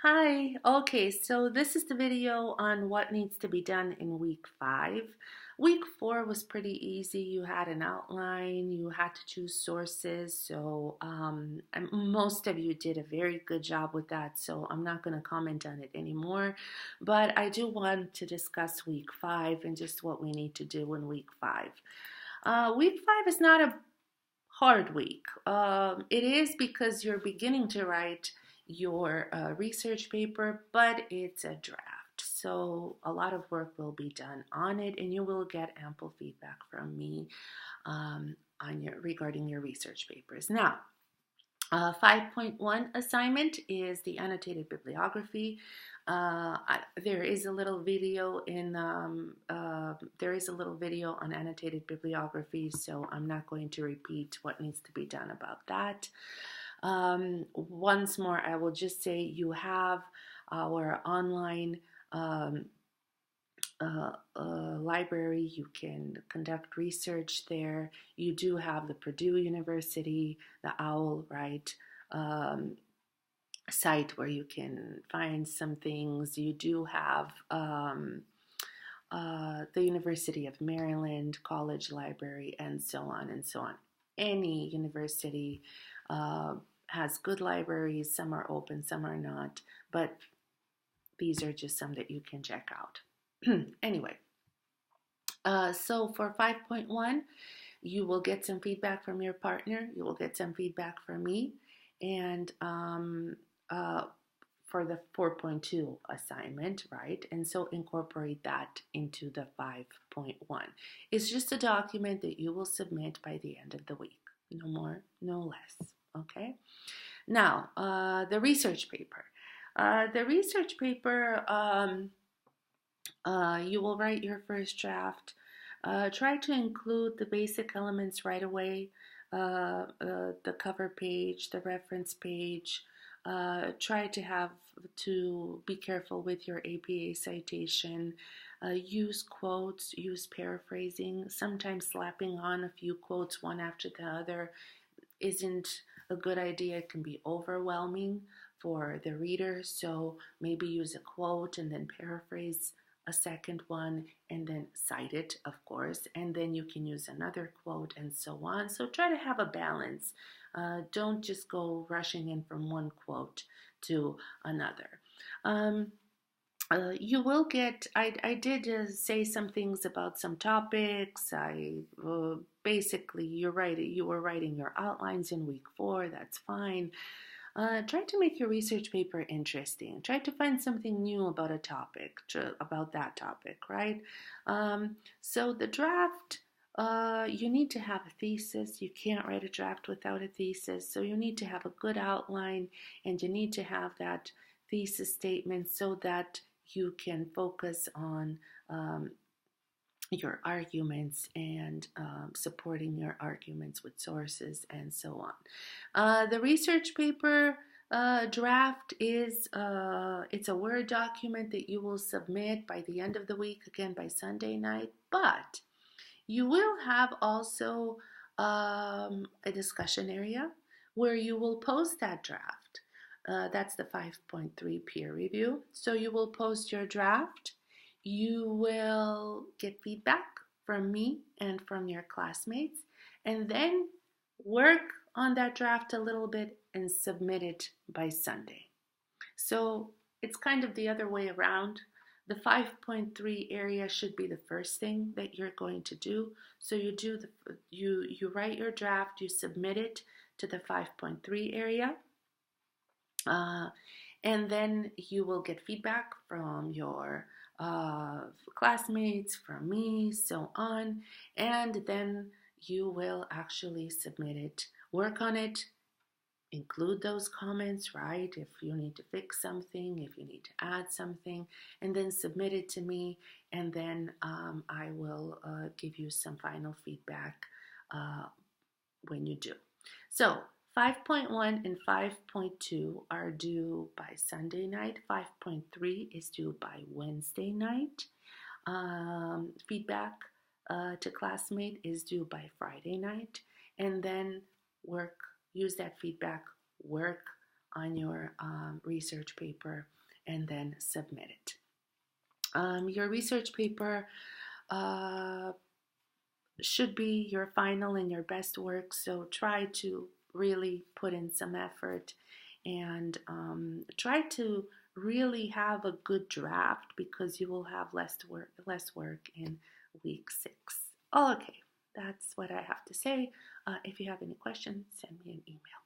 Hi. Okay, so this is the video on what needs to be done in week 5. Week 4 was pretty easy. You had an outline, you had to choose sources. And most of you did a very good job with that, so I'm not going to comment on it anymore. But I do want to discuss week 5 and just what we need to do in week 5. Week 5 is not a hard week. It is because you're beginning to write your research paper, but it's a draft. So a lot of work will be done on it, and you will get ample feedback from me regarding your research papers. Now, 5.1 assignment is the annotated bibliography. There is a little video on annotated bibliography, so I'm not going to repeat what needs to be done about that. Once more, I will just say you have our online library. You can conduct research there. You do have the Purdue University, the OWL, right? Site where you can find some things. You do have the University of Maryland College Library, and so on and so on. Any university has good libraries. Some are open, some are not, but these are just some that you can check out. Anyway, so for 5.1, you will get some feedback from your partner. You will get some feedback from me. And for the 4.2 assignment, right? And so incorporate that into the 5.1. It's just a document that you will submit by the end of the week. No more, no less. Okay? Now, the research paper. You will write your first draft. Try to include the basic elements right away. The cover page, the reference page. Try to be careful with your APA citation. Use quotes, use paraphrasing. Sometimes slapping on a few quotes one after the other isn't a good idea. It can be overwhelming for the reader. So maybe use a quote and then paraphrase a second one and then cite it, of course, and then you can use another quote and so on. So try to have a balance. Don't just go rushing in from one quote to another. You will get, I did say some things about some topics. Basically, you were writing your outlines in week 4, that's fine. Try to make your research paper interesting. Try to find something new about about that topic, right? So the draft, you need to have a thesis. You can't write a draft without a thesis. So you need to have a good outline, and you need to have that thesis statement so that you can focus on your arguments and supporting your arguments with sources and so on. The research paper draft is it's a Word document that you will submit by the end of the week, again by Sunday night, but you will have also a discussion area where you will post that draft. That's the 5.3 peer review. So you will post your draft. You will get feedback from me and from your classmates, and then work on that draft a little bit and submit it by Sunday. So it's kind of the other way around. The 5.3 area should be the first thing that you're going to do. So you write your draft, you submit it to the 5.3 area. And then you will get feedback from your classmates, from me, so on. And then you will actually submit it, work on it, include those comments, right? If you need to fix something, if you need to add something, and then submit it to me. And then I will give you some final feedback when you do. So 5.1 and 5.2 are due by Sunday night. 5.3 is due by Wednesday night. Feedback to classmate is due by Friday night. And then use that feedback, work on your research paper and then submit it. Your research paper should be your final and your best work, so try to really put in some effort and try to really have a good draft because you will have less work in week 6. Okay, that's what I have to say. If you have any questions, send me an email.